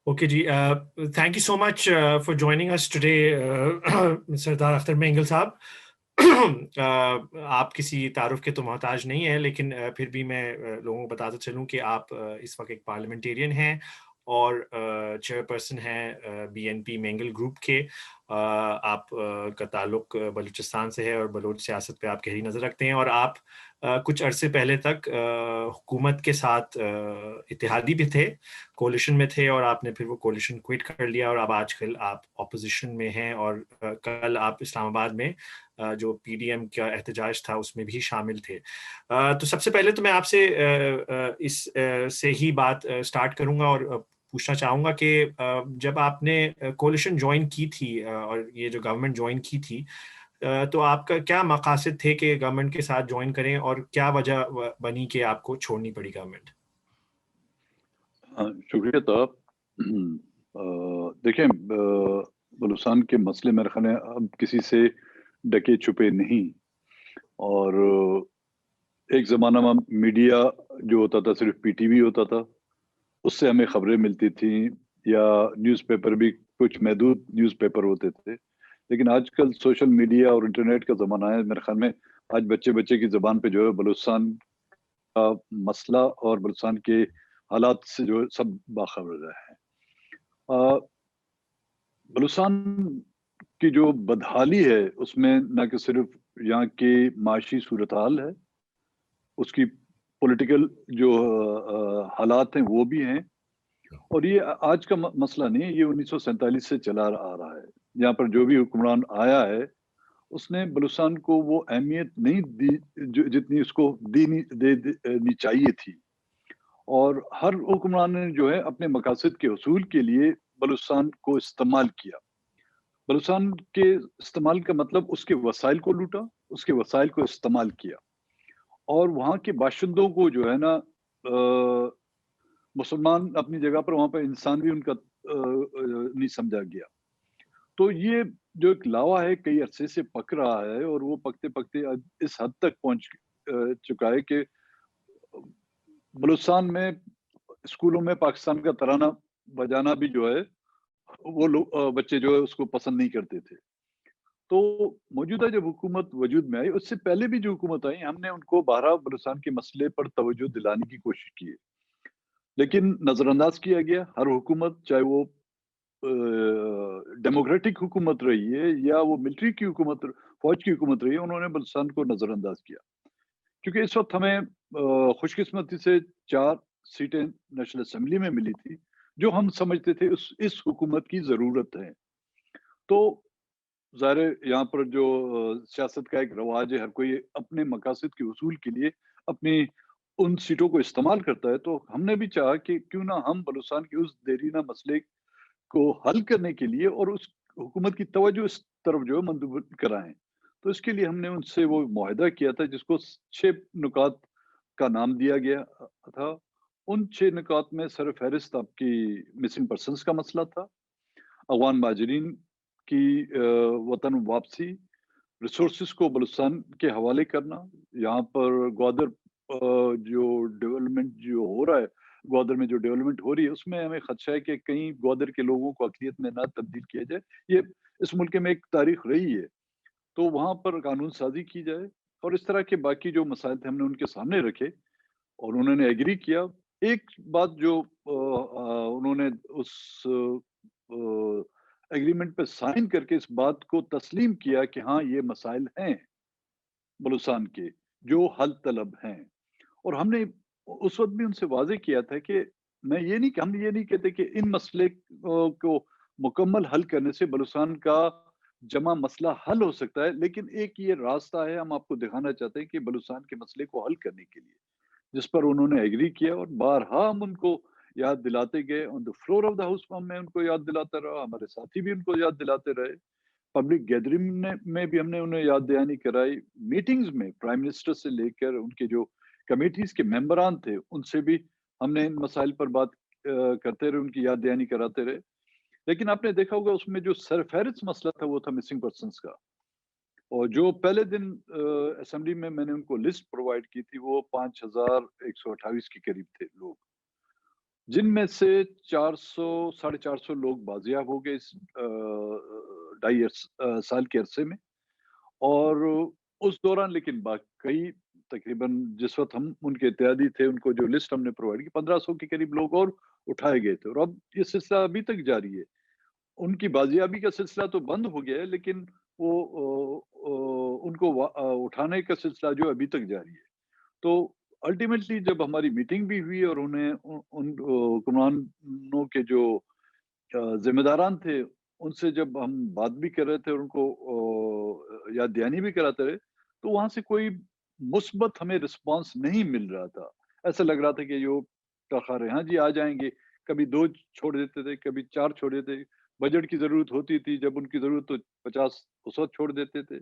Okay جی، thank you so much for joining اس today Sardar Akhtar Mengal صاحب. آپ کسی تعارف کے تو محتاج نہیں ہیں، لیکن پھر بھی میں لوگوں کو بتاتا چلوں کہ آپ اس وقت ایک پارلیمنٹیرین ہیں اور چیئر پرسن ہیں B N P Mengal group کے. آپ کا تعلق بلوچستان سے ہے اور بلوچ سیاست پہ آپ گہری نظر رکھتے ہیں، اور آپ کچھ عرصے پہلے تک حکومت کے ساتھ اتحادی بھی تھے، کولیشن میں تھے، اور آپ نے پھر وہ کولیشن کوئٹ کر لیا، اور اب آج کل آپ اپوزیشن میں ہیں، اور کل آپ اسلام آباد میں جو پی ڈی ایم کا احتجاج تھا اس میں بھی شامل تھے. تو سب سے پہلے تو میں آپ سے اس سے ہی بات سٹارٹ کروں گا اور پوچھنا چاہوں گا کہ جب آپ نے کولیشن جوائن کی تھی اور یہ جو گورنمنٹ جوائن کی تھی، تو آپ کا کیا مقاصد تھے کہ گورنمنٹ کے ساتھ جوائن کریں، اور کیا وجہ بنی کہ آپ کو چھوڑنی پڑی گورنمنٹ؟ شکریہ طب. دیکھیں، بلوچستان کے مسئلے میرے خیال ہے اب کسی سے ڈکے چھپے نہیں. اور ایک زمانہ میں میڈیا جو ہوتا تھا صرف پی ٹی وی ہوتا تھا، اس سے ہمیں خبریں ملتی تھیں، یا نیوز پیپر بھی کچھ محدود نیوز پیپر ہوتے تھے. لیکن آج کل سوشل میڈیا اور انٹرنیٹ کا زمانہ ہے. میرے خیال میں آج بچے بچے کی زبان پہ جو ہے بلوچستان کا مسئلہ اور بلوچستان کے حالات سے جو سب باخبر ہے. بلوچستان کی جو بدحالی ہے اس میں نہ کہ صرف یہاں کی معاشی صورتحال ہے، اس کی پولیٹیکل جو حالات ہیں وہ بھی ہیں. اور یہ آج کا مسئلہ نہیں ہے، یہ 1947 سے چلا آ رہا ہے. یہاں پر جو بھی حکمران آیا ہے اس نے بلوچستان کو وہ اہمیت نہیں دی جتنی اس کو دینی چاہیے تھی. اور ہر حکمران نے جو ہے اپنے مقاصد کے حصول کے لیے بلوچستان کو استعمال کیا. بلوچستان کے استعمال کا مطلب اس کے وسائل کو لوٹا، اس کے وسائل کو استعمال کیا، اور وہاں کے باشندوں کو جو ہے نا مسلمان اپنی جگہ پر، وہاں پر انسان بھی ان کا نہیں سمجھا گیا. تو یہ جو ایک لاوا ہے کئی عرصے سے پک رہا ہے، اور وہ پکتے پکتے اس حد تک پہنچ چکا ہے کہ بلوچستان میں اسکولوں میں پاکستان کا ترانہ بجانا بھی جو ہے وہ لوگ بچے جو ہے اس کو پسند نہیں کرتے تھے. تو موجودہ جب حکومت وجود میں آئی، اس سے پہلے بھی جو حکومت آئی، ہم نے ان کو بارہا بلوچستان کے مسئلے پر توجہ دلانے کی کوشش کی ہے، لیکن نظر انداز کیا گیا. ہر حکومت، چاہے وہ ڈیموکریٹک حکومت رہی ہے یا وہ ملٹری کی حکومت، فوج کی حکومت رہی ہے، انہوں نے بلوچستان کو نظر انداز کیا. کیونکہ اس وقت ہمیں خوش قسمتی سے 4 سیٹیں نیشنل اسمبلی میں ملی تھی جو ہم سمجھتے تھے اس حکومت کی ضرورت ہے. تو ظاہر یہاں پر جو سیاست کا ایک رواج ہے، ہر کوئی اپنے مقاصد کے حصول کے لیے اپنی ان سیٹوں کو استعمال کرتا ہے. تو ہم نے بھی چاہا کہ کیوں نہ ہم بلوچستان کے اس دیرینہ مسئلے کو حل کرنے کے لیے اور اس حکومت کی توجہ اس طرف جو ہے منتقل کرائیں. تو اس کے لیے ہم نے ان سے وہ معاہدہ کیا تھا جس کو 6 نکات کا نام دیا گیا تھا. ان 6 نکات میں سر فہرست آپ کی مسنگ پرسنس کا مسئلہ تھا، افغان مہاجرین کی وطن واپسی، ریسورسز کو بلوچستان کے حوالے کرنا. یہاں پر گوادر جو ڈیولپمنٹ جو ہو رہا ہے، گوادر میں جو ڈیولپمنٹ ہو رہی ہے، اس میں ہمیں خدشہ ہے کہ کہیں گوادر کے لوگوں کو اقلیت میں نہ تبدیل کیا جائے. یہ اس ملک میں ایک تاریخ رہی ہے، تو وہاں پر قانون سازی کی جائے. اور اس طرح کے باقی جو مسائل تھے ہم نے ان کے سامنے رکھے اور انہوں نے ایگری کیا. ایک بات جو انہوں نے اس ایگریمنٹ پہ سائن کر کے اس بات کو تسلیم کیا کہ ہاں یہ مسائل ہیں بلوچستان کے جو حل طلب ہیں. اور ہم نے اس وقت بھی ان سے واضح کیا تھا کہ ہم یہ نہیں کہتے کہ ان مسئلے کو مکمل حل کرنے سے بلوچستان کا جمع مسئلہ حل ہو سکتا ہے، لیکن ایک یہ راستہ ہے ہم آپ کو دکھانا چاہتے ہیں کہ بلوچستان کے مسئلے کو حل کرنے کے لیے، جس پر انہوں نے ایگری کیا. اور بارہا ہم ان کو یاد دلاتے گئے on the floor of the house. میں ان کو یاد دلاتا رہا، ہمارے ساتھی بھی ان کو یاد دلاتے رہے، پبلک گیدرنگ میں بھی ہم نے انہیں یاد دہانی کرائی، میٹنگز میں پرائم منسٹر سے لے کر ان کے جو کمیٹیز کے ممبران تھے ان سے بھی ہم نے ان مسائل پر بات کرتے رہے، ان کی یاد دہانی کراتے رہے. لیکن آپ نے دیکھا ہوگا اس میں جو سر فہرست مسئلہ تھا وہ تھا مسنگ پرسنس کا. اور جو پہلے دن اسمبلی میں نے ان کو لسٹ پرووائڈ کی تھی وہ 5128 کے قریب تھے لوگ. جن میں سے 400 450 لوگ بازیاب ہو گئے اس 2.5 سال کے عرصے میں. اور اس دوران لیکن باقی تقریباً جس وقت ہم ان کے اتحادی تھے ان کو جو لسٹ ہم نے پرووائڈ کی 1500 کے قریب لوگ اور اٹھائے گئے تھے. اور اب یہ سلسلہ ابھی تک جاری ہے. ان کی بازیابی کا سلسلہ تو بند ہو گیا ہے لیکن وہ ان کو اٹھانے کا سلسلہ جو ابھی تک جاری ہے. تو الٹیمیٹلی جب ہماری میٹنگ بھی ہوئی اور انہیں ان حکمرانوں کے جو ذمہ داران تھے ان سے جب ہم بات بھی کر رہے تھے اور ان کو یاد دہانی بھی کراتے رہے تو وہاں سے کوئی مثبت ہمیں رسپانس نہیں مل رہا تھا. ایسا لگ رہا تھا کہ جو ٹرخا رہے ہاں جی آ جائیں گے, کبھی 2 چھوڑ دیتے تھے, کبھی 4 چھوڑ دیتے. بجٹ کی ضرورت ہوتی تھی, جب ان کی ضرورت تو 50 اس وقت چھوڑ دیتے تھے.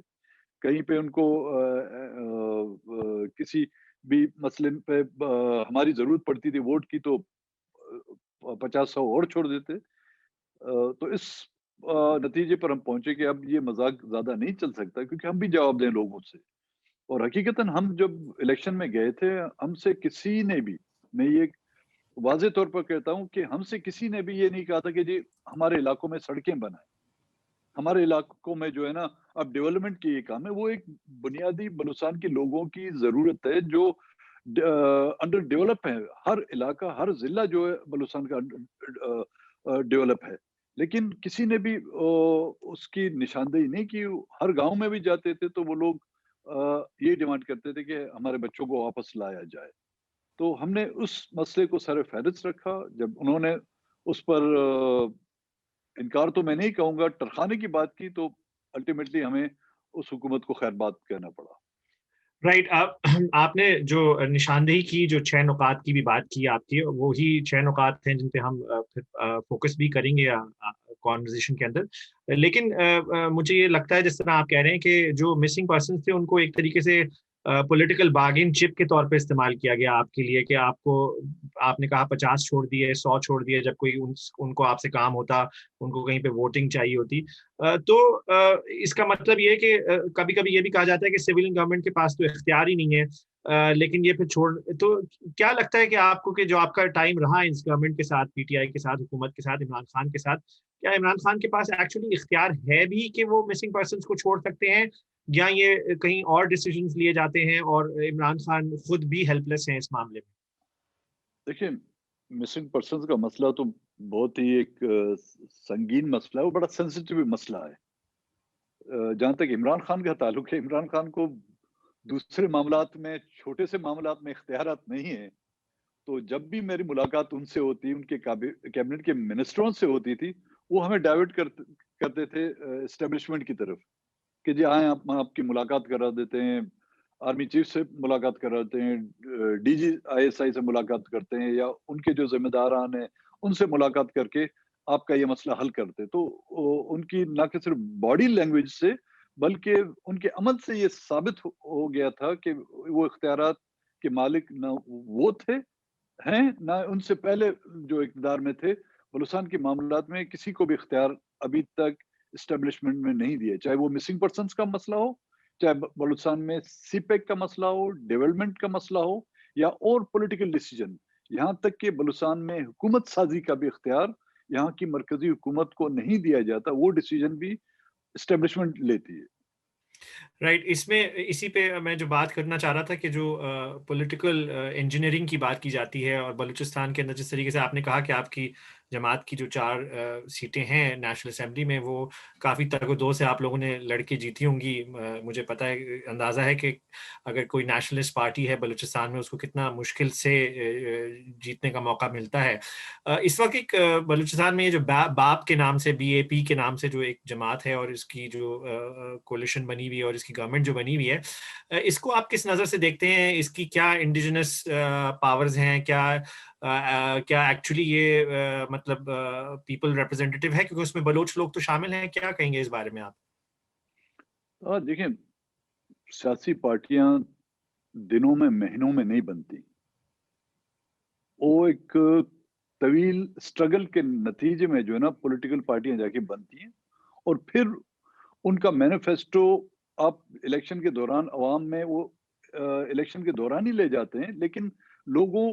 کہیں پہ ان کو کسی بھی مسئلے پہ ہماری ضرورت پڑتی تھی ووٹ کی تو 50 100 اور چھوڑ دیتے. تو اس نتیجے پر ہم پہنچے کہ اب یہ مذاق زیادہ نہیں چل سکتا کیونکہ ہم بھی جواب دیں لوگوں سے. اور حقیقتاً ہم جب الیکشن میں گئے تھے ہم سے کسی نے بھی, میں یہ واضح طور پر کہتا ہوں کہ ہم سے کسی نے بھی یہ نہیں کہا تھا کہ جی ہمارے علاقوں میں سڑکیں بنائیں. ہمارے علاقوں میں جو ہے نا اب ڈیولپمنٹ کی یہ کام ہے, وہ ایک بنیادی بلوچستان کے لوگوں کی ضرورت ہے جو انڈر ڈیولپ ہے. ہر علاقہ ہر ضلع جو ہے بلوچستان کا ڈیولپ ہے, لیکن کسی نے بھی اس کی نشاندہی نہیں کی. ہر گاؤں میں بھی جاتے تھے تو وہ لوگ یہ ڈیمانڈ کرتے تھے کہ ہمارے بچوں کو واپس لایا جائے. تو ہم نے اس مسئلے کو سر فہرست رکھا. جب انہوں نے اس پر انکار تو میں نہیں کہوں گا, ٹرخانے کی بات کی, تو الٹیمیٹلی ہمیں اس حکومت کو خیر بات کہنا پڑا. رائٹ. آپ نے جو نشاندہی کی, جو 6 نکات کی بھی بات کی آپ کی, وہی 6 نکات ہیں جن پہ ہم فوکس بھی کریں گے کانورزیشن کے اندر. لیکن مجھے یہ لگتا ہے جس طرح آپ کہہ رہے ہیں کہ جو مسنگ پرسنس تھے ان کو ایک طریقے سے پولیٹیکل بارگین چپ کے طور پہ استعمال کیا گیا آپ کے لیے, کہ آپ نے کہا 50 چھوڑ دیے, 100 چھوڑ دیے, جب کوئی ان کو آپ سے کام ہوتا, ان کو کہیں پہ ووٹنگ چاہیے ہوتی. تو اس کا مطلب یہ ہے کہ کبھی کبھی یہ بھی کہا جاتا ہے کہ سول گورنمنٹ کے پاس تو اختیار ہی نہیں ہے, لیکن یہ پھر چھوڑ. تو کیا لگتا ہے کہ آپ کو, کہ جو آپ کا ٹائم رہا اس گورنمنٹ کے ساتھ, پی ٹی آئی کے ساتھ, حکومت کے ساتھ, عمران خان کے ساتھ, کیا عمران خان کے پاس ایکچولی اختیار ہے بھی کہ وہ مسنگ پرسنس کو چھوڑ سکتے ہیں, یا یہ کہیں اور ڈیسیژنز لیے جاتے ہیں اور عمران خان خود بھی ہیلپ لیس ہیں اس معاملے میں؟ دیکھیں, مسنگ پرسنز کا مسئلہ تو بہت ہی ایک سنگین مسئلہ ہے, وہ بڑا سینسیٹیو مسئلہ ہے. جہاں تک عمران خان کا تعلق ہے, عمران خان کو دوسرے معاملات میں, چھوٹے سے معاملات میں اختیارات نہیں ہیں. تو جب بھی میری ملاقات ان سے ہوتی, ان کے کیبنٹ کے منسٹروں سے ہوتی تھی, وہ ہمیں ڈائیورٹ کرتے تھے اسٹیبلشمنٹ کی طرف کہ جی آئیں آپ کی ملاقات کرا دیتے ہیں, آرمی چیف سے ملاقات کراتے ہیں, D G I S I سے ملاقات کرتے ہیں, یا ان کے جو ذمہ داران ہیں ان سے ملاقات کر کے آپ کا یہ مسئلہ حل کرتے. تو ان کی نہ کہ صرف باڈی لینگویج سے بلکہ ان کے عمل سے یہ ثابت ہو گیا تھا کہ وہ اختیارات کے مالک نہ وہ تھے ہیں, نہ ان سے پہلے جو اقتدار میں تھے. بلوچستان کے معاملات میں کسی کو بھی اختیار ابھی تک اسٹیبلشمنٹ میں نہیں دیا, چاہے وہ مسنگ پرسنس کا مسئلہ ہو, چاہے بلوچستان میں سی پیک کا مسئلہ ہو, ڈیولپمنٹ کا مسئلہ ہو, یا اور پولیٹیکل ڈیسیجن. یہاں تک کہ بلوچستان میں حکومت سازی کا بھی اختیار یہاں کی مرکزی حکومت کو نہیں دیا جاتا, وہ ڈیسیجن بھی اسٹیبلشمنٹ لیتی ہے. رائٹ. اسی پہ میں جو بات کرنا چاہ رہا تھا کہ جو پولیٹیکل انجینئرنگ کی بات کی جاتی ہے, اور بلوچستان کے اندر جس طریقے سے آپ نے کہا کہ آپ کی جماعت کی جو 4 سیٹیں ہیں نیشنل اسمبلی میں, وہ کافی تگ و دو سے آپ لوگوں نے لڑ کے جیتی ہوں گی. مجھے پتہ ہے, اندازہ ہے کہ اگر کوئی نیشنلسٹ پارٹی ہے بلوچستان میں اس کو کتنا مشکل سے جیتنے کا موقع ملتا ہے. اس وقت ایک بلوچستان میں یہ جو باپ کے نام سے, بی اے پی کے نام سے جو ایک جماعت ہے, اور اس کی جو کولیشن بنی ہوئی ہے اور اس کی گورنمنٹ جو بنی ہوئی ہے, اس کو آپ کس نظر سے دیکھتے ہیں؟ اس کی کیا انڈیجنس پاورز ہیں؟ کیا ایکچولی یہ مطلب پیپل ریپرزینٹیٹیو ہے, کیونکہ اس میں بلوچ لوگ تو شامل ہیں. کیا کہیں گے اس بارے میں آپ؟ دیکھیں, سیاسی پارٹیاں دنوں میں مہینوں میں نہیں بنتی, وہ ایک طویل سٹرگل کے نتیجے میں جو ہے نا پولیٹیکل پارٹیاں جا کے بنتی ہیں, اور پھر ان کا مینیفیسٹو آپ الیکشن کے دوران عوام میں وہ الیکشن کے دوران ہی لے جاتے ہیں, لیکن لوگوں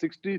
60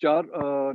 4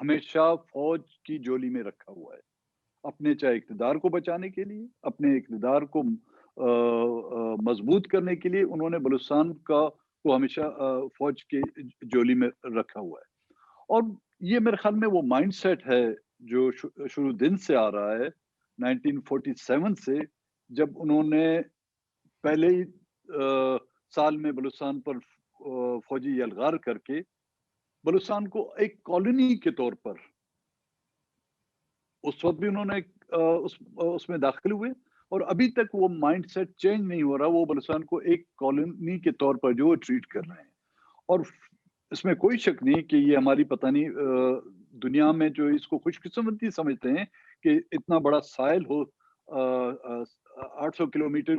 ہمیشہ فوج کی جولی میں رکھا ہوا ہے، اپنے چاہے اقتدار کو بچانے کے لیے، اپنے اقتدار کو مضبوط کرنے کے لیے انہوں نے بلوچستان کو ہمیشہ فوج کے جولی میں رکھا ہوا ہے۔ اور یہ میرے خیال میں وہ مائنڈ سیٹ ہے جو شروع دن سے آ رہا ہے، 1947 سے، جب انہوں نے پہلے ہی سال میں بلوچستان پر فوجی یلغار کر کے بلوچستان کو ایک کالونی کے طور پر، اس وقت بھی انہوں نے اس میں داخل ہوئے، اور ابھی تک وہ مائنڈ سیٹ چینج نہیں ہو رہا، وہ بلوچستان کو ایک کالونی کے طور پر جو ٹریٹ کر رہے ہیں۔ اور اس میں کوئی شک نہیں کہ یہ ہماری پتہ نہیں دنیا میں جو اس کو خوش قسمتی سمجھتے ہیں کہ اتنا بڑا ساحل ہو، 800 کلومیٹر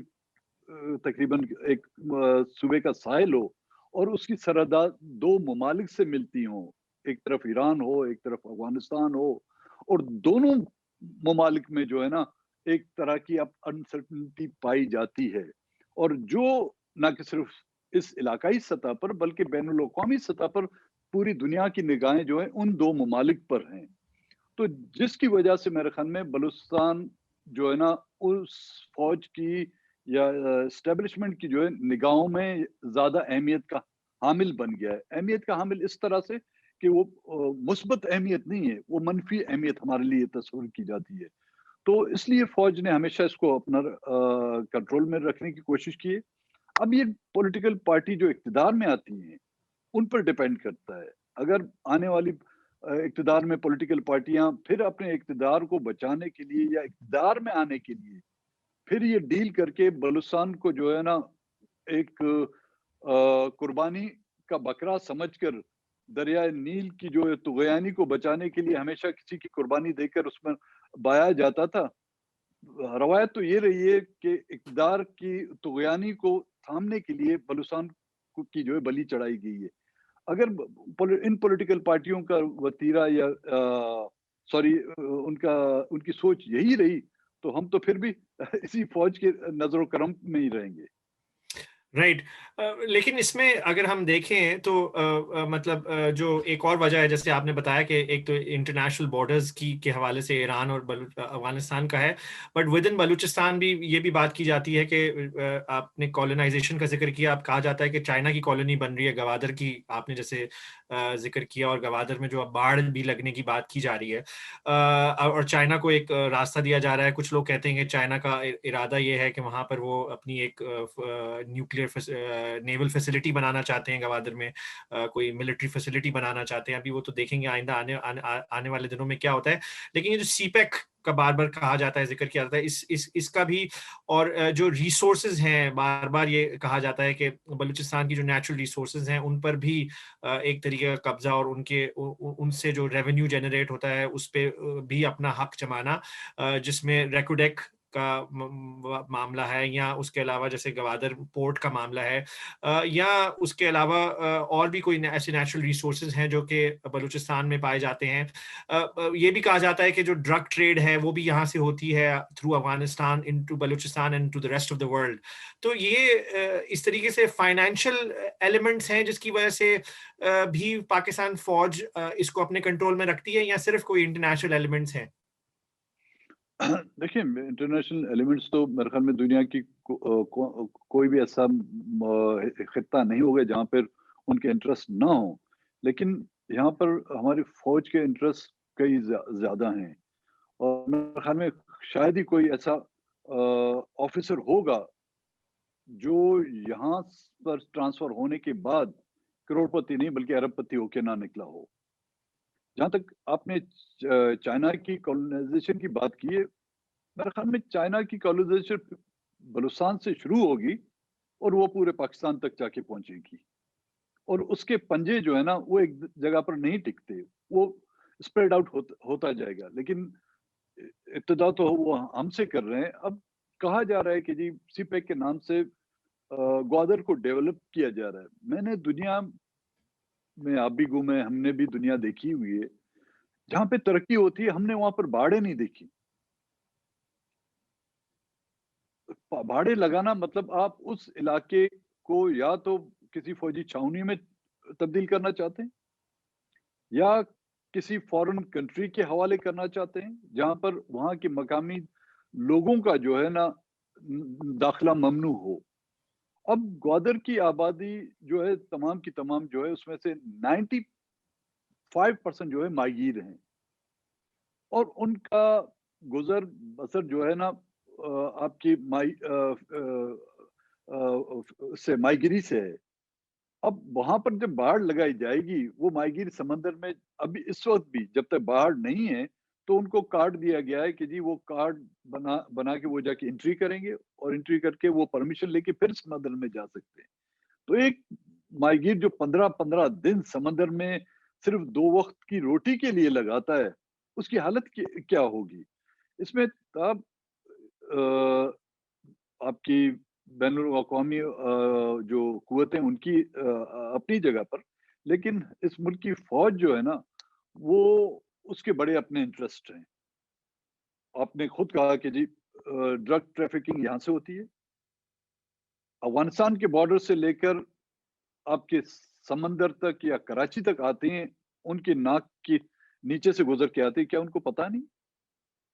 تقریباً ایک صوبے کا ساحل ہو، اور اس کی سرحدات دو ممالک سے ملتی ہوں، ایک طرف ایران ہو، ایک طرف افغانستان ہو، اور دونوں ممالک میں جو ہے نا ایک طرح کی اب انسرٹنٹی پائی جاتی ہے، اور جو نہ کہ صرف اس علاقائی سطح پر بلکہ بین الاقوامی سطح پر پوری دنیا کی نگاہیں جو ہیں ان دو ممالک پر ہیں، تو جس کی وجہ سے میرے خیال میں بلوچستان جو ہے نا اس فوج کی یا اسٹیبلشمنٹ کی جو ہے نگاہوں میں زیادہ اہمیت کا حامل بن گیا ہے۔ اہمیت کا حامل اس طرح سے کہ وہ مثبت اہمیت نہیں ہے، وہ منفی اہمیت ہمارے لیے تصور کی جاتی ہے۔ تو اس لیے فوج نے ہمیشہ اس کو اپنا کنٹرول میں رکھنے کی کوشش کی ہے۔ اب یہ پولیٹیکل پارٹی جو اقتدار میں آتی ہیں ان پر ڈیپینڈ کرتا ہے، اگر آنے والی اقتدار میں پولیٹیکل پارٹیاں پھر اپنے اقتدار کو بچانے کے لیے یا اقتدار میں آنے کے لیے پھر یہ ڈیل کر کے بلوچستان کو جو ہے نا ایک قربانی کا بکرا سمجھ کر دریائے نیل کی جو طغیانی کو بچانے کے لیے ہمیشہ کسی کی قربانی دے کر اس میں بایا جاتا تھا، روایت تو یہ رہی ہے کہ اقتدار کی طغیانی کو تھامنے کے لیے بلوچستان کی جو ہے بلی چڑھائی گئی ہے۔ اگر ان پولیٹیکل پارٹیوں کا وتیرہ یا سوری ان کی سوچ یہی رہی تو ہم تو پھر بھی اسی فوج کے نظر و کرم میں ہی رہیں گے۔ رائٹ، لیکن اس میں اگر ہم دیکھیں تو مطلب جو ایک اور وجہ ہے جیسے آپ نے بتایا کہ ایک تو انٹرنیشنل بارڈرز کے حوالے سے ایران اور افغانستان کا ہے، بٹ ود ان بلوچستان بھی یہ بھی بات کی جاتی ہے کہ آپ نے کالونائزیشن کا ذکر کیا، آپ کہا جاتا ہے کہ چائنا کی کالونی بن رہی ہے گوادر کی، آپ نے جیسے ذکر کیا، اور گوادر میں جو اب باڑھ بھی لگنے کی بات کی جا رہی ہے، اور چائنا کو ایک راستہ دیا جا رہا ہے۔ کچھ لوگ کہتے ہیں کہ چائنا کا ارادہ یہ ہے کہ وہاں پر وہ اپنی ایک نیوکلیئر نیول فیسلٹی بنانا چاہتے ہیں گوادر میں، کوئی ملٹری فیسلٹی بنانا چاہتے ہیں۔ ابھی وہ تو دیکھیں گے آئندہ آنے والے دنوں میں کیا ہوتا ہے، لیکن یہ جو سی پیک کا بار بار کہا جاتا ہے، ذکر کیا جاتا ہے، اس کا بھی، اور جو ریسورسز ہیں بار بار یہ کہا جاتا ہے کہ بلوچستان کی جو نیچرل ریسورسز ہیں ان پر بھی ایک طریقے کا قبضہ، اور ان سے جو ریونیو جنریٹ ہوتا ہے اس پہ بھی اپنا حق جمانا، جس میں ریکوڈیک کا معاملہ ہے، یا اس کے علاوہ جیسے گوادر پورٹ کا معاملہ ہے، یا اس کے علاوہ اور بھی کوئی ایسے نیچرل ریسورسز ہیں جو کہ بلوچستان میں پائے جاتے ہیں۔ یہ بھی کہا جاتا ہے کہ جو ڈرگ ٹریڈ ہے وہ بھی یہاں سے ہوتی ہے through Afghanistan into Balochistan and to the rest of the world. تو یہ اس طریقے سے فائنینشیل ایلیمنٹس ہیں جس کی وجہ سے بھی پاکستان فوج اس کو اپنے کنٹرول میں رکھتی ہے، یا صرف کوئی انٹرنیشنل ایلیمنٹس ہیں؟ دیکھیں انٹرنیشنل ایلیمنٹس تو میرے خیال میں دنیا کی کوئی بھی ایسا خطہ نہیں ہوگا جہاں پر ان کے انٹرسٹ نہ ہوں، لیکن یہاں پر ہماری فوج کے انٹرسٹ کئی زیادہ ہیں، اور میرے خیال میں شاید ہی کوئی ایسا آفیسر ہوگا جو یہاں پر ٹرانسفر ہونے کے بعد کروڑ پتی نہیں بلکہ ارب پتی ہو کے نہ نکلا ہو۔ جہاں تک آپ نے چائنا کی کالونائزیشن کی بات کی ہے، میرے خیال میں چائنا کی کالونائزیشن بلوچستان سے شروع ہوگی اور وہ پورے پاکستان تک جا کے پہنچے گی، اور اس کے پنجے جو ہے نا وہ ایک جگہ پر نہیں ٹکتے، وہ اسپریڈ آؤٹ ہوتا جائے گا، لیکن ابتدا تو وہ ہم سے کر رہے ہیں۔ اب کہا جا رہا ہے کہ جی سی پیک کے نام سے گوادر کو ڈیولپ کیا جا رہا ہے۔ میں نے دنیا میں، آپ بھی گھومے، ہم نے بھی دنیا دیکھی ہوئی ہے، جہاں پہ ترقی ہوتی ہے ہم نے وہاں پر باڑیں نہیں دیکھی۔ باڑے لگانا مطلب آپ اس علاقے کو یا تو کسی فوجی چھاونی میں تبدیل کرنا چاہتے ہیں، یا کسی فورن کنٹری کے حوالے کرنا چاہتے ہیں جہاں پر وہاں کے مقامی لوگوں کا جو ہے نا داخلہ ممنوع ہو. اب گوادر کی آبادی جو ہے تمام کی تمام جو ہے اس میں سے 95% جو ہے ماہیگیر ہیں, اور ان کا گزر بسر جو ہے نا آپ کی سے ماہیگیری سے ہے. اب وہاں پر جب باڑ لگائی جائے گی, وہ ماہیگیر سمندر میں ابھی اس وقت بھی جب تک باڑ نہیں ہے تو ان کو کارڈ دیا گیا ہے کہ جی وہ کارڈ بنا کے وہ جا کے انٹری کریں گے, اور انٹری کر کے وہ پرمیشن لے کے پھر سمندر میں جا سکتے ہیں. تو ایک ماہیگیر جو 15 دن سمندر میں صرف 2 وقت کی روٹی کے لیے لگاتا ہے, اس کی حالت کیا ہوگی. اس میں آپ آپ کی بین الاقوامی جو قوتیں ان کی اپنی جگہ پر, لیکن اس ملک کی فوج جو ہے نا وہ اس کے بڑے اپنے انٹرسٹ ہیں. آپ نے خود کہا کہ جی ڈرگ ٹریفکنگ یہاں سے ہوتی ہے, افغانستان کے بارڈر سے لے کر آپ کے سمندر تک یا کراچی تک آتے ہیں, ان کے ناک کے نیچے سے گزر کے آتے ہیں, کیا ان کو پتا نہیں؟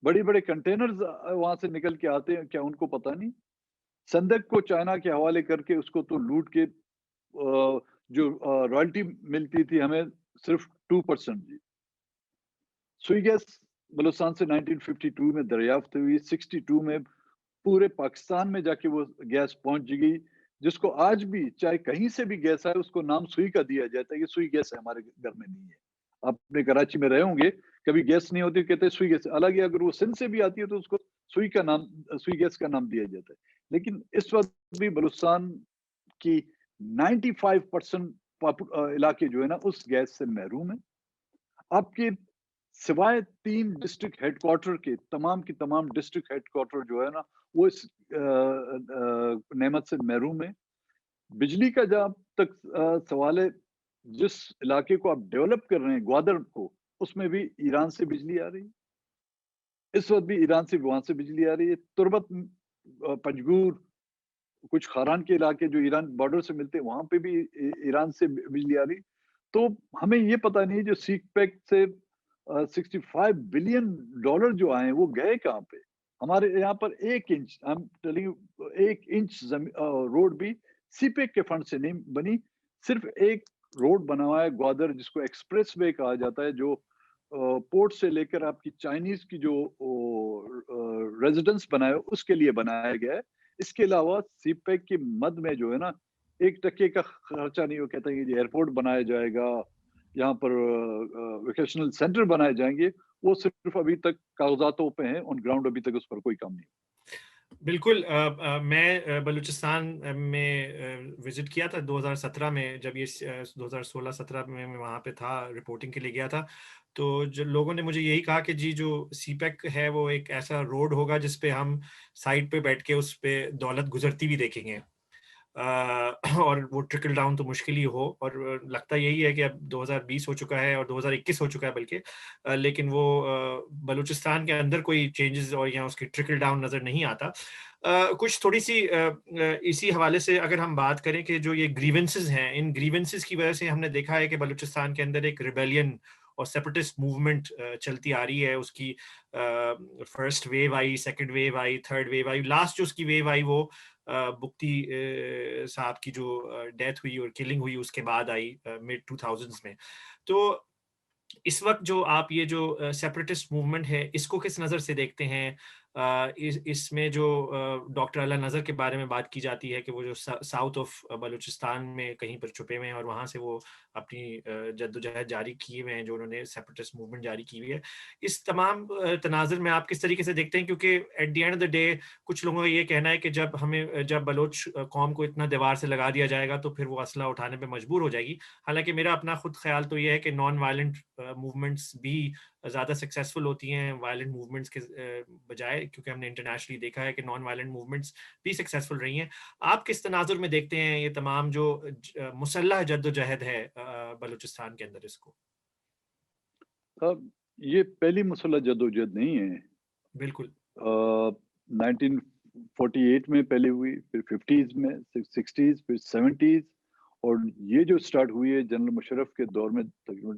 بڑے بڑے کنٹینرز وہاں سے نکل کے آتے ہیں, کیا ان کو پتا نہیں؟ سندک کو چائنا کے حوالے کر کے اس کو تو لوٹ کے جو رائلٹی ملتی تھی ہمیں صرف 2% جی. سوئی گیس بلوچستان سے 1952 میں دریافت ہوئی, 62 میں پورے پاکستان میں جا کے وہ گیس پہنچ گئی, جس کو آج بھی چاہے کہیں سے بھی گیس آئے اس کو نام سوئی کا دیا جاتا ہے. یہ سوئی گیس ہے, ہمارے گھر میں نہیں ہے. آپ نے کراچی میں رہے ہوں گے, کبھی گیس نہیں ہوتی کہتے ہیں سوئی گیس. حالانکہ اگر وہ سندھ سے بھی آتی ہے تو اس کو سوئی گیس کا نام دیا جاتا ہے. لیکن اس وقت بھی بلوچستان کی 95% علاقے جو ہے نا اس گیس سے محروم ہیں. آپ کے سوائے 3 ڈسٹرکٹ ہیڈ کوارٹر کے تمام کی تمام ڈسٹرکٹ ہیڈ کوارٹر جو ہے نا وہ اس نعمت سے محروم ہے. بجلی کا جہاں تک سوال ہے, جس علاقے کو آپ ڈیولپ کر رہے ہیں گوادر کو, اس میں بھی ایران سے بجلی آ رہی ہے. اس وقت بھی ایران سے وہاں سے بجلی آ رہی ہے. تربت, پنجگور, کچھ خاران کے علاقے جو ایران بارڈر سے ملتے ہیں وہاں پہ بھی ایران سے بجلی آ رہی. تو ہمیں یہ پتہ نہیں جو سی پیک سے $65 بلین جو آئے ہیں وہ گئے کہاں پہ. ہمارے یہاں پر 1 انچ روڈ بھی سی پیک کے فنڈ سے نہیں بنی. صرف ایک روڈ بنا ہوا ہے گوادر جس کو ایکسپریس وے کہا جاتا ہے, جو پورٹ سے لے کر آپ کی چائنیز کی جو ریزیڈنس بنایا اس کے لیے بنایا گیا ہے. اس کے علاوہ سی پیک کی مد میں جو ہے نا 1% کا خرچہ نہیں. وہ کہتے ہیں کہ ایئرپورٹ بنایا جائے گا, یہاں پر ویکیشنل سینٹر بنائے جائیں گے, وہ صرف ابھی تک کاغذاتوں پہ ہیں, آن گراؤنڈ ابھی تک اس پر کوئی کام نہیں. بالکل. میں بلوچستان میں وزٹ کیا تھا 2017 میں, جب یہ 2016-17 میں وہاں پہ تھا, رپورٹنگ کے لیے گیا تھا. تو جو لوگوں نے مجھے یہی کہا کہ جی جو سی پیک ہے وہ ایک ایسا روڈ ہوگا جس پہ ہم سائڈ پہ بیٹھ کے اس پہ دولت گزرتی بھی دیکھیں گے, اور وہ ٹرکل ڈاؤن تو مشکل ہی ہو. اور لگتا یہی ہے کہ اب 2020 ہو چکا ہے اور 2021 ہو چکا ہے بلکہ, لیکن وہ بلوچستان کے اندر کوئی چینجز اور یا اس کی ٹرکل ڈاؤن نظر نہیں آتا. کچھ تھوڑی سی اسی حوالے سے اگر ہم بات کریں کہ جو یہ گریونسز ہیں, ان گریونسز کی وجہ سے ہم نے دیکھا ہے کہ بلوچستان کے اندر ایک ریبیلین اور سیپریٹسٹ موومنٹ چلتی آ رہی ہے. اس کی فرسٹ ویو آئی, سیکنڈ ویو آئی, تھرڈ ویو آئی, لاسٹ جو اس کی ویو آئی وہ بکتی صاحب کی جو ڈیتھ ہوئی اور کلنگ ہوئی اس کے بعد آئی mid 2000s میں. تو اس وقت جو آپ یہ جو سیپریٹسٹ موومنٹ ہے اس کو کس نظر سے دیکھتے ہیں؟ اس میں جو ڈاکٹر اعلیٰ نظر کے بارے میں بات کی جاتی ہے کہ وہ جو ساؤتھ آف بلوچستان میں کہیں پر چھپے ہوئے ہیں اور وہاں سے وہ اپنی جدوجہد جاری کیے ہوئے ہیں, جو انہوں نے سیپریٹسٹ موومنٹ جاری کی ہوئی ہے, اس تمام تناظر میں آپ کس طریقے سے دیکھتے ہیں؟ کیونکہ at the end of the day کچھ لوگوں کا یہ کہنا ہے کہ جب بلوچ قوم کو اتنا دیوار سے لگا دیا جائے گا تو پھر وہ اسلحہ اٹھانے پہ مجبور ہو جائے گی. حالانکہ میرا اپنا خود خیال تو یہ ہے کہ نان وائلنٹ موومنٹس بھی زیادہ سکسیسفل ہوتی ہیں وائلنٹ موومنٹس کے بجائے, کیونکہ ہم نے انٹرنیشنلی دیکھا ہے کہ نان وائلنٹ موومنٹس بھی سکسیسفل رہی ہیں. آپ کس تناظر میں دیکھتے ہیں یہ تمام جو مسلح جد و جہد ہے بلوچستان کے اندر؟ اس کو یہ پہلی مسلح جدوجہد نہیں ہے. بالکل 1948 میں پہلے ہوئی, پھر 50s میں, 60s, پھر 70s, اور یہ جو سٹارٹ ہوئی ہے جنرل مشرف کے دور میں تقریباً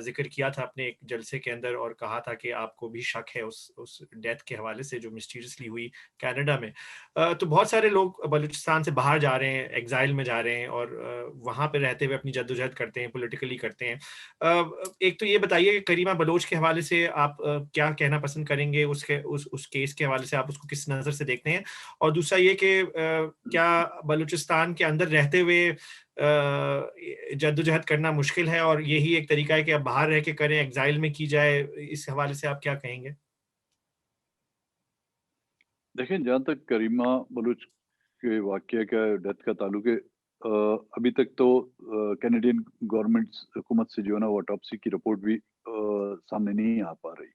ذکر کیا تھا اپنے ایک جلسے کے اندر اور کہا تھا کہ آپ کو بھی شک ہے اس ڈیتھ کے حوالے سے جو مسٹیریسلی ہوئی کینیڈا میں. تو بہت سارے لوگ بلوچستان سے باہر جا رہے ہیں, ایگزائل میں جا رہے ہیں اور وہاں پہ رہتے ہوئے اپنی جدوجہد کرتے ہیں, پولیٹیکلی کرتے ہیں. ایک تو یہ بتائیے کہ کریمہ بلوچ کے حوالے سے آپ کیا کہنا پسند کریں گے, اس کیس کے حوالے سے آپ اس کو کس نظر سے دیکھتے ہیں, اور دوسرا یہ کہ کیا بلوچستان کے اندر رہتے ہوئے جدوجہد کرنا مشکل ہے اور یہی ایک طریقہ ہے کہ اب باہر رہ کے کریں, ایگزائل میں کی جائے, اس حوالے سے آپ کیا کہیں گے؟ دیکھیں, جہاں تک کریمہ بلوچ کے واقعہ کا ڈیتھ کا تعلق ہے, ابھی تک تو کینیڈین گورنمنٹ حکومت سے جو ہے نا وہ آٹوپسی کی رپورٹ بھی سامنے نہیں آ پا رہی.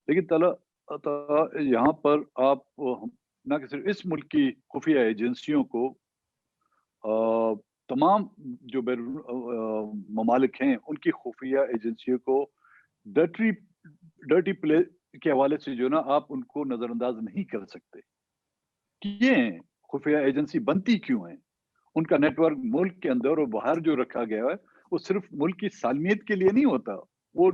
لیکن یہاں پر آپ نہ کہ صرف اس ملک کی خفیہ ایجنسیوں کو, تمام جو ممالک ہیں ان کی خفیہ ایجنسیوں کو ڈرٹی پلے کے حوالے سے جو ہے نا آپ ان کو نظر انداز نہیں کر سکتے. یہ ہیں خفیہ ایجنسی بنتی کیوں ہیں, ان کا نیٹ ورک ملک کے اندر اور باہر جو رکھا گیا ہے وہ صرف ملک کی سالمیت کے لیے نہیں ہوتا, وہ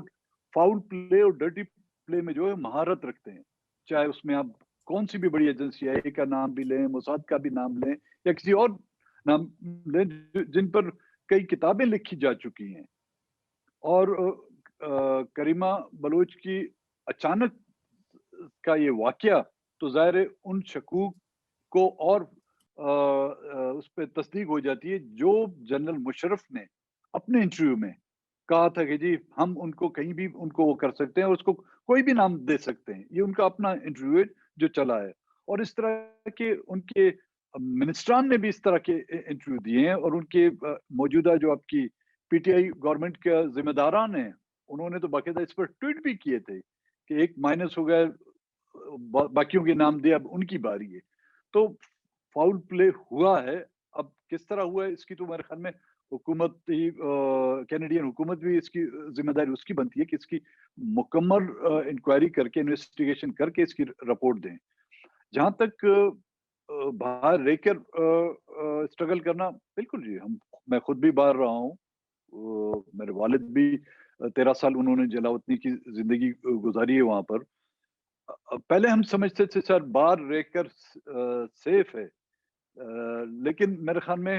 فاؤل پلے اور ڈرٹی پلے میں جو ہے مہارت رکھتے ہیں. چاہے اس میں آپ کون سی بھی بڑی ایجنسی ہے کا نام بھی لیں, موساد کا بھی نام لیں, یا کسی اور نام لیں جن پر کئی کتابیں لکھی جا چکی ہیں. اور کریمہ بلوچ کی اچانک کا یہ واقعہ تو ظاہر ہے ان شکوک کو اور اس پہ تصدیق ہو جاتی ہے جو جنرل مشرف نے اپنے انٹرویو میں کہا تھا کہ جی ہم ان کو کہیں بھی ان کو وہ کر سکتے ہیں اور اس کو کوئی بھی نام دے سکتے ہیں. یہ ان کا اپنا انٹرویو ہے جو چلا ہے, اور اس طرح کے ان کے منسٹران نے بھی اس طرح کے انٹرویو دیے ہیں, اور ان کے موجودہ جو آپ کی پی ٹی آئی گورنمنٹ کے ذمہ داران ہیں انہوں نے تو باقاعدہ اس پر ٹویٹ بھی کیے تھے کہ ایک مائنس ہو گئے, باقیوں کے نام دے, اب ان کی باری ہے. تو فاؤل پلے ہوا ہے, اب کس طرح ہوا ہے اس کی تو میرے خیال میں حکومت کینیڈین حکومت بھی اس کی ذمہ داری اس کی بنتی ہے کہ اس کی مکمل انکوائری کر کے انویسٹیگیشن کر کے اس کی رپورٹ دیں. جہاں تک باہر رہ کر اسٹرگل کرنا, بالکل جی, میں خود بھی باہر رہا ہوں, میرے والد بھی 13 سال انہوں نے جلاوطنی کی زندگی گزاری ہے وہاں پر. پہلے ہم سمجھتے تھے سر باہر رہ کر سیف ہے, لیکن میرے خیال میں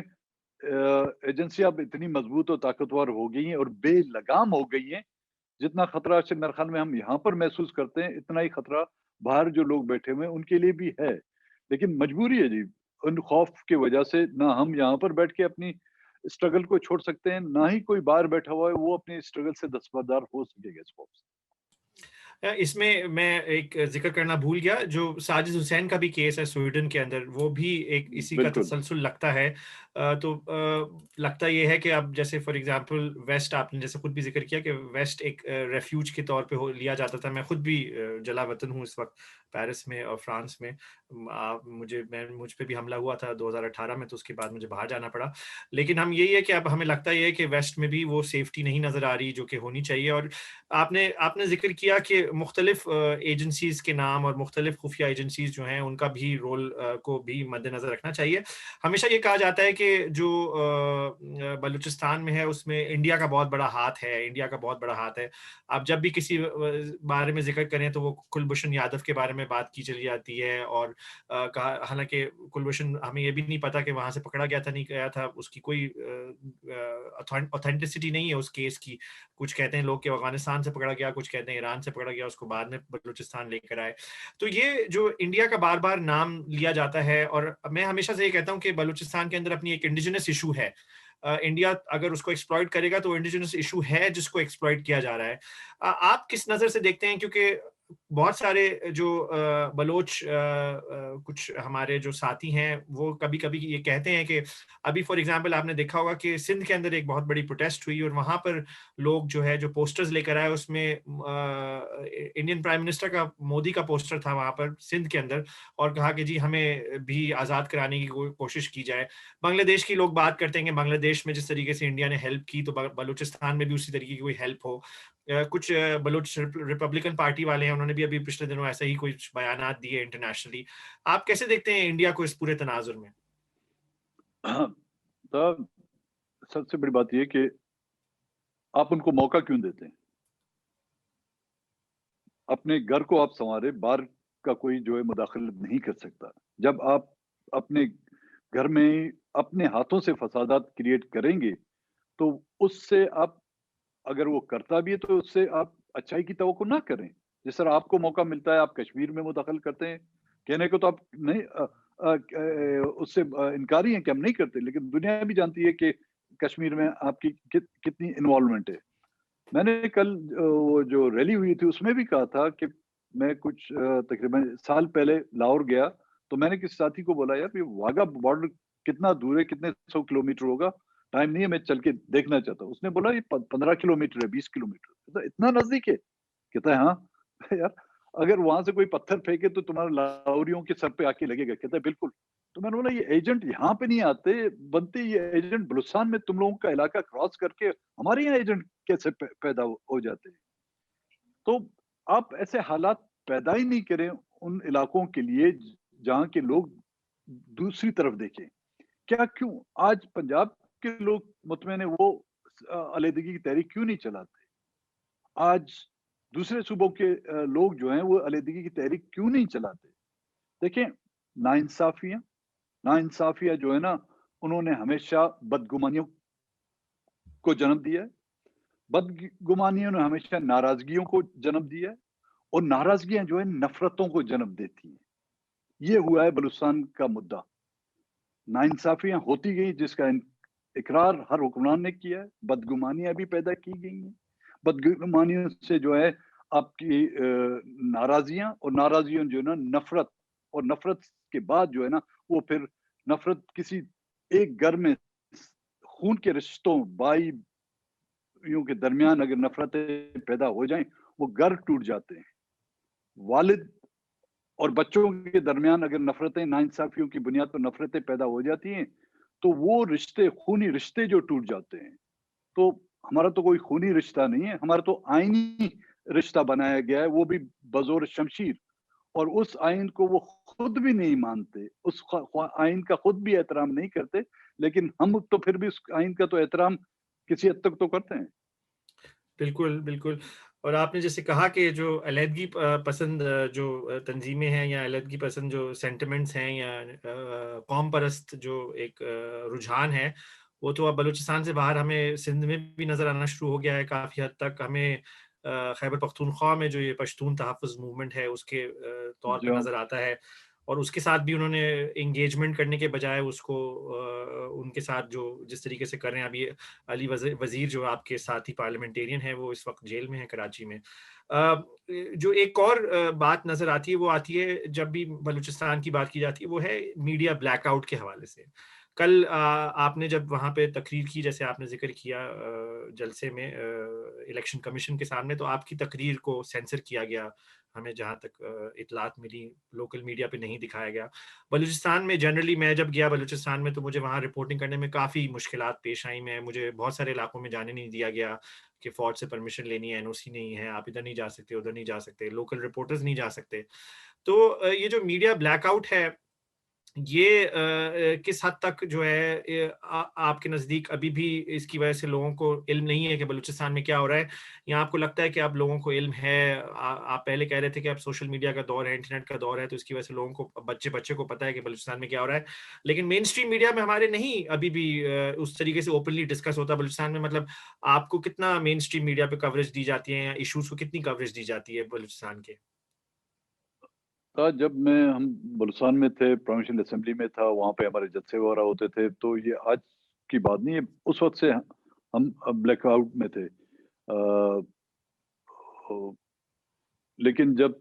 ایجنسی اب اتنی مضبوط اور طاقتور ہو گئی ہیں اور بے لگام ہو گئی ہیں, جتنا خطرہ سے میرے خیال میں ہم یہاں پر محسوس کرتے ہیں اتنا ہی خطرہ باہر جو لوگ بیٹھے ہوئے ہیں ان کے لیے بھی ہے. لیکن مجبوری ہے جی, ان خوف کی وجہ سے نہ ہم یہاں پر بیٹھ کے اپنی اسٹرگل کو چھوڑ سکتے ہیں, نہ ہی کوئی باہر بیٹھا ہوا ہے وہ اپنی اسٹرگل سے دستبردار ہو سکے گا اس خوف سے. اس میں ایک ذکر کرنا بھول گیا, جو ساجد حسین کا بھی کیس ہے سویڈن کے اندر, وہ بھی ایک اسی کا بالکل تسلسل لگتا ہے. تو لگتا یہ ہے کہ اب جیسے فار ایگزامپل ویسٹ, آپ نے جیسے خود بھی ذکر کیا کہ ویسٹ ایک ریفیوج کے طور پہ لیا جاتا تھا. میں خود بھی جلا وطن ہوں اس وقت پیرس میں اور فرانس میں. مجھ پہ بھی حملہ ہوا تھا 2018 میں, تو اس کے بعد مجھے باہر جانا پڑا. لیکن ہم یہی ہے کہ اب ہمیں لگتا یہ ہے کہ ویسٹ میں بھی وہ سیفٹی نہیں نظر آ رہی جو کہ ہونی چاہیے. اور آپ نے ذکر کیا کہ مختلف ایجنسیز کے نام اور مختلف خفیہ ایجنسیز جو ہیں ان کا بھی رول کو بھی مد نظر رکھنا چاہیے. ہمیشہ یہ کہا جاتا ہے کہ جو بلوچستان میں ہے اس میں انڈیا کا بہت بڑا ہاتھ ہے. اب جب بھی کسی بارے میں ذکر کریں تو وہ کلبھوشن یادو کے بارے میں بات کی چلی جاتی ہے, اور حالانکہ کلبھوشن ہمیں یہ بھی نہیں پتا کہ وہاں سے پکڑا گیا تھا نہیں گیا تھا, اس کی کوئی اوتھینٹسٹی نہیں ہے اس کیس کی. کچھ کہتے ہیں لوگ کہ افغانستان سے پکڑا گیا, کچھ کہتے ہیں ایران سے پکڑا گیا, اس کو بعد میں بلوچستان لے کر آئے. تو یہ جو انڈیا کا بار بار نام لیا جاتا ہے, اور میں ہمیشہ سے یہ کہتا ہوں کہ بلوچستان کے اندر اپنی ایک انڈیجنس ایشو ہے. انڈیا اگر اس کو ایکسپلائٹ کرے گا تو انڈیجنس ایشو ہے جس کو ایکسپلائٹ کیا جا رہا ہے. آپ کس نظر سے دیکھتے ہیں, کیونکہ بہت سارے جو بلوچ کچھ ہمارے جو ساتھی ہیں وہ کبھی کبھی یہ کہتے ہیں کہ ابھی فار ایگزامپل آپ نے دیکھا ہوگا کہ سندھ کے اندر ایک بہت بڑی پروٹیسٹ ہوئی, اور وہاں پر لوگ جو ہے جو پوسٹرز لے کر آئے, اس میں انڈین پرائم منسٹر کا, مودی کا پوسٹر تھا وہاں پر سندھ کے اندر, اور کہا کہ جی ہمیں بھی آزاد کرانے کی کوشش کی جائے. بنگلہ دیش کی لوگ بات کرتے ہیں کہ بنگلہ دیش میں جس طریقے سے انڈیا نے ہیلپ کی تو بلوچستان میں بھی اسی طریقے کی کوئی ہیلپ ہو. کچھ بلوچ ریپبلکن پارٹی والے ہیں, انہوں نے بھی ابھی پچھلے دنوں ایسے ہی کچھ بیانات دیے انٹرنیشنلی. آپ کیسے دیکھتے ہیں انڈیا کو اس پورے تناظر میں؟ تو سب سے بڑی بات یہ کہ آپ ان کو موقع کیوں دیتے ہیں؟ اپنے گھر کو آپ سنوارے، باہر کا کوئی جو ہے مداخلت نہیں کر سکتا. جب آپ اپنے گھر میں اپنے ہاتھوں سے فسادات کریٹ کریں گے تو اس سے آپ، اگر وہ کرتا بھی ہے تو اس سے آپ اچھائی کی توقع نہ کریں. جس طرح آپ کو موقع ملتا ہے آپ کشمیر میں مداخل کرتے ہیں، کہنے کو تو آپ نہیں اس سے انکاری ہیں کہ ہم نہیں کرتے، لیکن دنیا بھی جانتی ہے کہ کشمیر میں آپ کی کتنی انوالومنٹ ہے. میں نے کل وہ جو ریلی ہوئی تھی اس میں بھی کہا تھا کہ میں کچھ تقریباً سال پہلے لاہور گیا تو میں نے کسی ساتھی کو بولا یار یہ واگا بارڈر کتنا دور ہے، کتنے 100 کلومیٹر ہوگا، ٹائم نہیں ہے میں چل کے دیکھنا چاہتا ہوں. اس نے بولا یہ 15 کلومیٹر ہے، 20 کلومیٹر، اتنا نزدیک ہے. کہتا ہے ہاں. یار اگر وہاں سے کوئی پتھر پھینکے تو تمہارے لاہوریوں کے سر پہ آ کے لگے گا. کہتا ہے بالکل. تو میں نے بولا یہ ایجنٹ یہاں پہ نہیں آتے بنتے، یہ ایجنٹ بلوچستان میں تم لوگوں کا علاقہ کراس کر کے ہمارے یہاں ایجنٹ کیسے پیدا ہو جاتے ہیں؟ تو آپ ایسے حالات پیدا ہی نہیں کریں ان علاقوں کے لیے جہاں کے لوگ دوسری طرف دیکھیں. کیا کیوں آج پنجاب کے لوگ مطمئن ہے وہ علیحدگی کی تحریک کیوں نہیں چلاتے؟ آج دوسرے صوبوں کے لوگ جو ہیں وہ علیحدگی کی تحریک کیوں نہیں چلاتے؟ دیکھیں ناانصافیاں جو ہے نا، انہوں نے ہمیشہ بدگمانیوں کو جنم دیا ہے. بدگمانیوں نے ہمیشہ ناراضگیوں کو جنم دیا ہے، اور ناراضگیاں جو ہے نفرتوں کو جنم دیتی ہیں. یہ ہوا ہے بلوچستان کا مدعا. ناانصافیاں ہوتی گئی جس کا اقرار ہر حکمران نے کیا ہے، بدگمانیاں بھی پیدا کی گئی ہیں. بدگمانیوں سے جو ہے آپ کی ناراضیاں، اور ناراضیاں جو ہے نا نفرت، اور نفرت کے بعد جو ہے نا وہ پھر نفرت کسی ایک گھر میں خون کے رشتوں بھائیوں کے درمیان اگر نفرتیں پیدا ہو جائیں وہ گھر ٹوٹ جاتے ہیں. والد اور بچوں کے درمیان اگر نفرتیں، ناانصافیوں کی بنیاد پر نفرتیں پیدا ہو جاتی ہیں تو وہ رشتے، خونی رشتے جو ٹوٹ جاتے ہیں. تو ہمارا تو کوئی خونی رشتہ نہیں ہے، ہمارا تو آئینی رشتہ بنایا گیا ہے، وہ بھی بزور شمشیر. اور اس آئین کو وہ خود بھی نہیں مانتے، اس آئین کا خود بھی احترام نہیں کرتے، لیکن ہم تو پھر بھی اس آئین کا تو احترام کسی حد تک تو کرتے ہیں. بالکل بالکل. اور آپ نے جیسے کہا کہ جو علیحدگی پسند جو تنظیمیں ہیں، یا علیحدگی پسند جو سینٹیمنٹس ہیں، یا قوم پرست جو ایک رجحان ہے، وہ تو اب بلوچستان سے باہر ہمیں سندھ میں بھی نظر آنا شروع ہو گیا ہے کافی حد تک. ہمیں خیبر پختونخوا میں جو یہ پشتون تحفظ موومنٹ ہے اس کے طور پہ جو نظر آتا ہے، اور اس کے ساتھ بھی انہوں نے انگیجمنٹ کرنے کے بجائے اس کو ان کے ساتھ جو جس طریقے سے کر رہے ہیں ابھی علی وزیر جو آپ کے ساتھی پارلیمنٹیرین ہیں وہ اس وقت جیل میں ہیں کراچی میں. جو ایک اور بات نظر آتی ہے وہ آتی ہے جب بھی بلوچستان کی بات کی جاتی ہے، وہ ہے میڈیا بلیک آؤٹ کے حوالے سے. کل آپ نے جب وہاں پہ تقریر کی، جیسے آپ نے ذکر کیا جلسے میں الیکشن کمیشن کے سامنے، تو آپ کی تقریر کو سینسر کیا گیا، ہمیں جہاں تک اطلاعات ملی لوکل میڈیا پہ نہیں دکھایا گیا. بلوچستان میں جنرلی میں جب گیا بلوچستان میں تو مجھے وہاں رپورٹنگ کرنے میں کافی مشکلات پیش آئیں. مجھے بہت سارے علاقوں میں جانے نہیں دیا گیا کہ فوج سے پرمیشن لینی ہے، NOC نہیں ہے، آپ ادھر نہیں جا سکتے، ادھر نہیں جا سکتے، لوکل رپورٹرز نہیں جا سکتے. تو یہ جو میڈیا بلیک آؤٹ ہے، یہ کس حد تک جو ہے آپ کے نزدیک ابھی بھی اس کی وجہ سے لوگوں کو علم نہیں ہے کہ بلوچستان میں کیا ہو رہا ہے، یا آپ کو لگتا ہے کہ اب لوگوں کو علم ہے؟ آپ پہلے کہہ رہے تھے کہ اب سوشل میڈیا کا دور ہے، انٹرنیٹ کا دور ہے، تو اس کی وجہ سے لوگوں کو، بچے کو پتا ہے کہ بلوچستان میں کیا ہو رہا ہے، لیکن مین اسٹریم میڈیا میں ہمارے نہیں ابھی بھی اس طریقے سے اوپنلی ڈسکس ہوتا بلوچستان میں. مطلب آپ کو کتنا مین اسٹریم میڈیا پہ کوریج دی جاتی ہے، یا ایشوز کو کتنی کوریج دی جاتی ہے بلوچستان کے؟ جب ہم بلوچستان میں تھے، پروونشل اسمبلی میں تھا، وہاں پہ ہمارے جلسے وغیرہ ہوتے تھے، تو یہ آج کی بات نہیں ہے، اس وقت سے ہم بلیک آؤٹ میں تھے. لیکن جب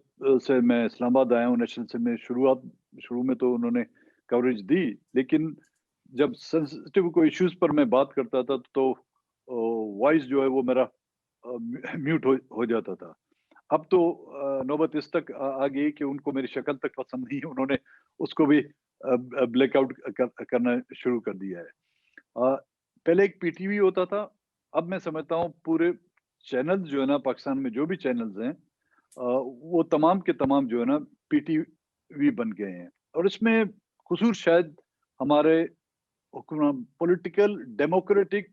سے میں اسلام آباد آیا ہوں نیشنل سے میں شروع میں تو انہوں نے کوریج دی، لیکن جب سینسٹیو کوئی ایشوز پر میں بات کرتا تھا تو وائس جو ہے وہ میرا میوٹ ہو جاتا تھا. اب تو نوبت اس تک آ گئی کہ ان کو میری شکل تک پسند نہیں، انہوں نے اس کو بھی بلیک آؤٹ کرنا شروع کر دیا ہے. پہلے ایک PTV ہوتا تھا، اب میں سمجھتا ہوں پورے چینل جو ہے نا پاکستان میں جو بھی چینلز ہیں وہ تمام کے تمام جو ہے نا PTV بن گئے ہیں. اور اس میں قصور شاید ہمارے حکمران پولیٹیکل ڈیموکریٹک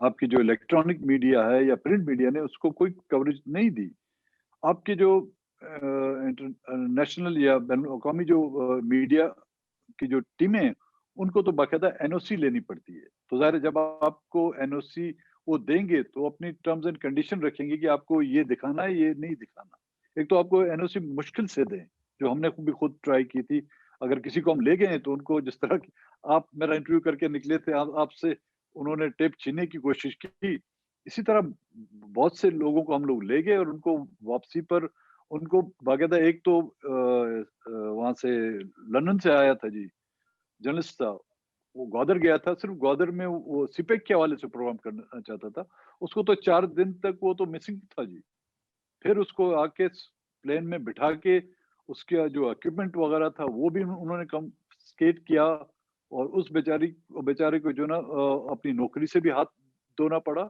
آپ کی جو الیکٹرانک میڈیا ہے یا پرنٹ میڈیا نے اس کو کوئی کوریج نہیں دی. آپ کے جو نیشنل یا بین الاقوامی جو میڈیا کی جو ٹیمیں ہیں ان کو تو باقاعدہ این او سی لینی پڑتی ہے. تو ظاہر ہے جب آپ کو این او سی وہ دیں گے تو اپنی ٹرمز اینڈ کنڈیشن رکھیں گے کہ آپ کو یہ دکھانا ہے یہ نہیں دکھانا. ایک تو آپ کو این او سی مشکل سے دیں, جو ہم نے بھی خود ٹرائی کی تھی. اگر کسی کو ہم لے گئے تو ان کو جس طرح آپ میرا انٹرویو کر کے نکلے تھے, آپ سے انہوں نے ٹیپ چھیننے کی کوشش کی, اسی طرح بہت سے لوگوں کو ہم لوگ لے گئے اور ان کو واپسی پر ان کو باقاعدہ ایک تو وہاں سے لندن سے آیا تھا جی جرنلسٹ تھا, وہ گوادر گیا تھا, صرف گوادر میں وہ سپیک کے حوالے سے پروگرام کرنا چاہتا تھا, اس کو تو 4 دن تک وہ تو مسنگ تھا جی. پھر اس کو آ کے پلین میں بٹھا کے اس کا جو اکوپمنٹ وغیرہ تھا وہ بھی انہوں نے کنفسکیٹ کیا, اور اس بیچارے کو جو نا اپنی نوکری سے بھی ہاتھ دھونا پڑا.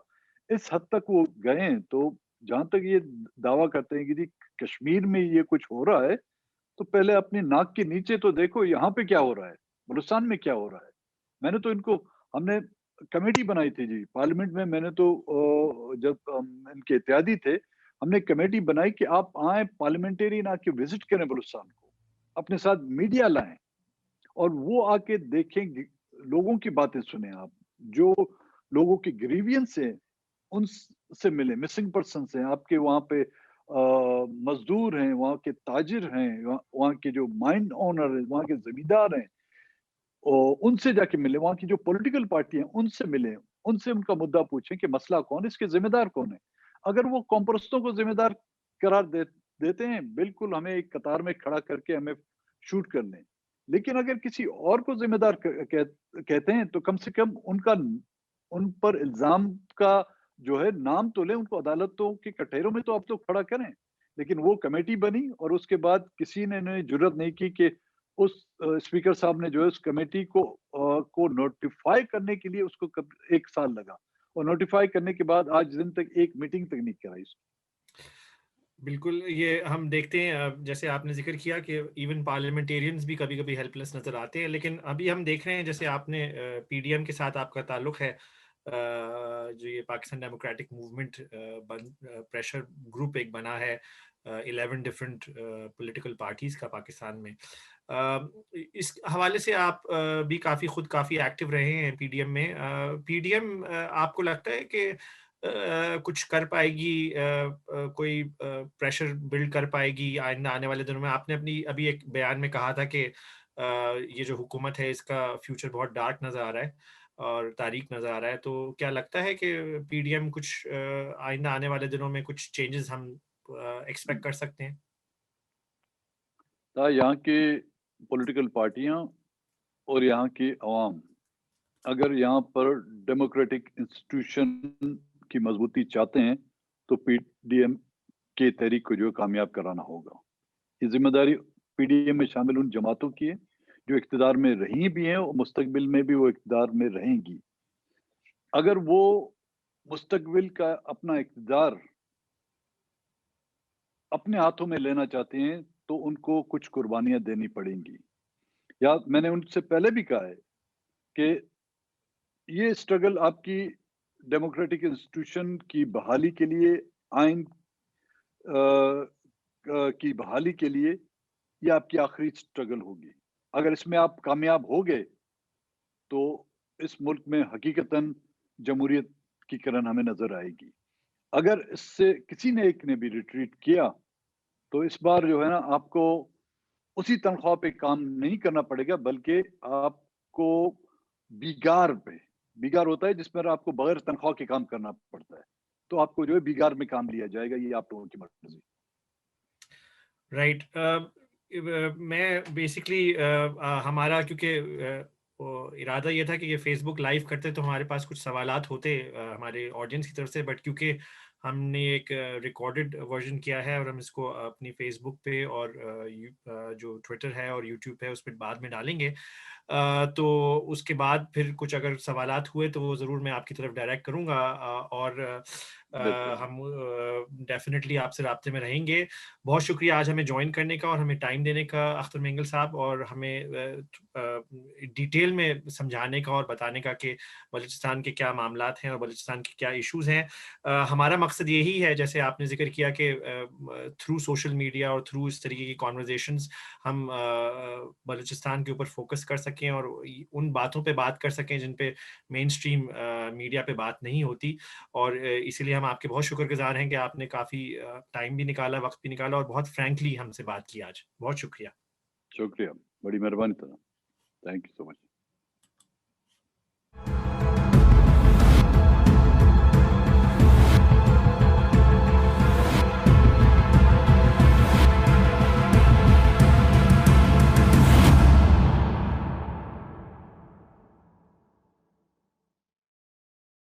اس حد تک وہ گئے. تو جہاں تک یہ دعویٰ کرتے ہیں کہ جی کشمیر میں یہ کچھ ہو رہا ہے, تو پہلے اپنی ناک کے نیچے تو دیکھو یہاں پہ کیا ہو رہا ہے, بلوچستان میں کیا ہو رہا ہے. میں نے تو ان کو, ہم نے کمیٹی بنائی تھی جی پارلیمنٹ میں, میں نے تو جب ان کے اتحادی تھے ہم نے کمیٹی بنائی کہ آپ آئیں پارلیمنٹرین آ کے وزٹ کریں بلوچستان کو, اپنے ساتھ میڈیا لائیں اور وہ آ کے دیکھیں, لوگوں کی باتیں سنیں, آپ جو لوگوں کی گریوینس ہیں ان سے ملیں, مسنگ پرسنس ہیں آپ کے وہاں پہ, مزدور ہیں وہاں کے, تاجر ہیں وہاں کے, جو مائن اونر ہیں وہاں کے زمیندار ہیں, اور ان سے جا کے ملیں, وہاں کی جو پولیٹیکل پارٹی ہیں ان سے ملیں, ان سے ان کا مدعا پوچھیں کہ مسئلہ کون, اس کے ذمہ دار کون ہے. اگر وہ قوم-پرستوں کو ذمہ دار قرار دیتے ہیں, بالکل ہمیں ایک قطار میں کھڑا کر کے ہمیں شوٹ کر لیں, لیکن اگر کسی اور کو ذمہ دار کہتے ہیں تو کم سے کم ان پر الزام کا جو ہے نام تو لیں, ان کو عدالتوں کے کٹہروں میں تو آپ تو کھڑا کریں. لیکن وہ کمیٹی بنی اور اس کے بعد کسی نے جرت نہیں کی کہ اس اسپیکر صاحب نے جو ہے اس کمیٹی کو نوٹیفائی کرنے کے لیے اس کو 1 سال لگا, اور نوٹیفائی کرنے کے بعد آج دن تک ایک میٹنگ تک نہیں کرائی. بالکل, یہ ہم دیکھتے ہیں جیسے آپ نے ذکر کیا کہ ایون پارلیمنٹیرینز بھی کبھی کبھی ہیلپ لیس نظر آتے ہیں, لیکن ابھی ہم دیکھ رہے ہیں جیسے آپ نے پی ڈی ایم کے ساتھ آپ کا تعلق ہے, جو یہ Pakistan democratic movement pressure group ایک بنا ہے 11 ڈفرینٹ پولیٹیکل پارٹیز کا پاکستان میں, اس حوالے سے آپ بھی کافی ایکٹیو رہے ہیں پی ڈی ایم میں. پی ڈی ایم آپ کو لگتا ہے کہ کچھ کر پائے گی, کوئی پریشر بلڈ کر پائے گی آئندہ آنے والے دنوں میں؟ آپ نے ابھی ایک بیان میں کہا تھا کہ یہ جو حکومت ہے اس کا فیوچر بہت ڈارک نظر آ رہا ہے اور تاریک نظر آ رہا ہے, تو کیا لگتا ہے کہ پی ڈی ایم کچھ آئندہ آنے والے دنوں میں کچھ چینجز ہم ایکسپیکٹ کر سکتے ہیں؟ یہاں کی پولیٹیکل پارٹیاں اور یہاں کی عوام اگر یہاں پر ڈیموکریٹک انسٹیٹیوشن کی مضبوطی چاہتے ہیں تو پی ڈی ایم کی تحریک کو جو کامیاب کرانا ہوگا. یہ ذمہ داری پی ڈی ایم میں شامل ان جماعتوں کی ہے جو اقتدار میں رہی بھی ہیں اور مستقبل میں بھی وہ اقتدار میں رہیں گی. اگر وہ مستقبل کا اپنا اقتدار اپنے ہاتھوں میں لینا چاہتے ہیں تو ان کو کچھ قربانیاں دینی پڑیں گی. یا میں نے ان سے پہلے بھی کہا ہے کہ یہ اسٹرگل آپ کی ڈیموکریٹک انسٹیٹیوشن کی بحالی کے لیے, آئین کی بحالی کے لیے, یہ آپ کی آخری اسٹرگل ہوگی. اگر اس میں آپ کامیاب ہو گئے تو اس ملک میں حقیقتاً جمہوریت کی کرن ہمیں نظر آئے گی. اگر اس سے کسی نے ایک نے بھی ریٹریٹ کیا تو اس بار جو ہے نا آپ کو اسی تنخواہ پہ کام نہیں کرنا پڑے گا, بلکہ آپ کو بیگار ہوتا ہے جس پر آپ کو بغیر تنخواہ کے کام کرنا پڑتا ہے, تو آپ کو جو ہے بیگار میں کام لیا جائے گا. یہ آپ لوگوں کی مرضی. رائٹ. میں بیسکلی ہمارا کیونکہ ارادہ یہ تھا کہ یہ فیس بک لائیو کرتے تو ہمارے پاس کچھ سوالات ہوتے ہمارے آڈینس کی طرف سے, بٹ کیونکہ ہم نے ایک ریکارڈڈ ورژن کیا ہے اور ہم اس کو اپنی فیس بک پہ اور جو ٹویٹر ہے اور یوٹیوب پہ اس پہ بعد میں ڈالیں گے, تو اس کے بعد پھر کچھ اگر سوالات ہوئے تو وہ ضرور میں آپ کی طرف ڈائریکٹ کروں گا. اور بالکل ہم ڈیفینیٹلی آپ سے رابطے میں رہیں گے. بہت شکریہ آج ہمیں جوائن کرنے کا اور ہمیں ٹائم دینے کا اختر مینگل صاحب, اور ہمیں ڈیٹیل میں سمجھانے کا اور بتانے کا کہ بلوچستان کے کیا معاملات ہیں اور بلوچستان کے کیا ایشوز ہیں. ہمارا مقصد یہی ہے, جیسے آپ نے ذکر کیا, کہ تھرو سوشل میڈیا اور تھرو اس طریقے کی کانورزیشنز ہم بلوچستان کے اوپر فوکس کر سکیں اور ان باتوں پہ بات کر سکیں جن پہ مین اسٹریم میڈیا پہ بات نہیں ہوتی. اور اسی لیے ہم آپ کے بہت شکر گزار ہیں کہ آپ نے کافی ٹائم بھی نکالا, وقت بھی نکالا اور بہت فرینکلی ہم سے بات کی آج. بہت شکریہ. شکریہ, بڑی مہربانی. Thank you so much.